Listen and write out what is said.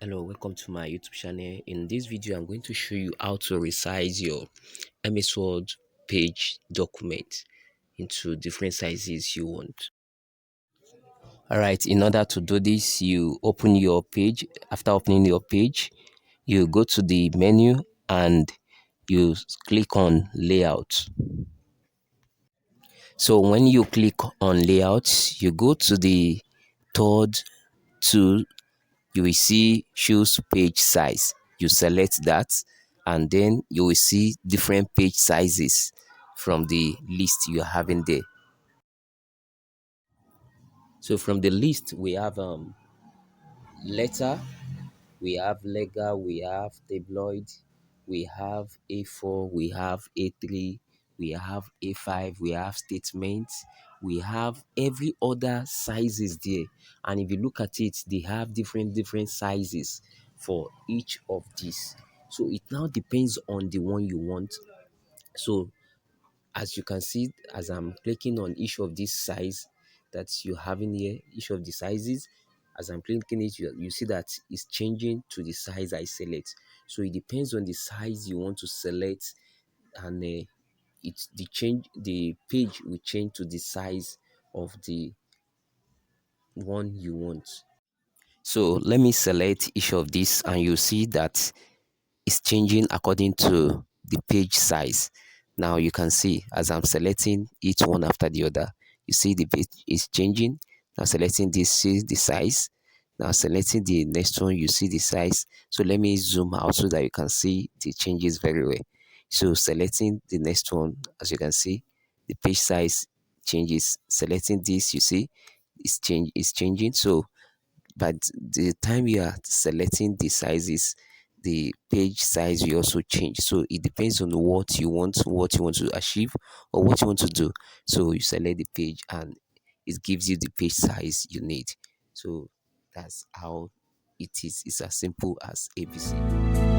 Hello, welcome to my YouTube channel. In this video, I'm going to show you how to resize your MS Word page document into different sizes you want. Alright, in order to do this, you open your page. After opening your page, you go to the menu and you click on layout. So when you click on layout, you go to the third tool. You will see choose page size. You select that and then you will see different page sizes from the list you are having there. So from the list we have letter, we have legal, we have tabloid, we have A4, we have A3, we have A5, we have statements, we have every other sizes there. And if you look at it, they have different sizes for each of these. So it now depends on the one you want. So as you can see, as I'm clicking on each of these size that you have in here, each of the sizes, as I'm clicking it, you see that it's changing to the size I select. So it depends on the size you want to select, and the page will change to the size of the one you want. So let me select each of these, and you see that is changing according to the page size. Now you can see as I'm selecting each one after the other, you see the page is changing. Now selecting this, see the size. Now selecting the next one, you see the size. So let me zoom out so that you can see the changes very well. So selecting the next one, as you can see, the page size changes. Selecting this, you see, it's changing. So but the time you are selecting the sizes, the page size will also change. So it depends on what you want to achieve or what you want to do. So you select the page and it gives you the page size you need. So that's how it is. It's as simple as ABC.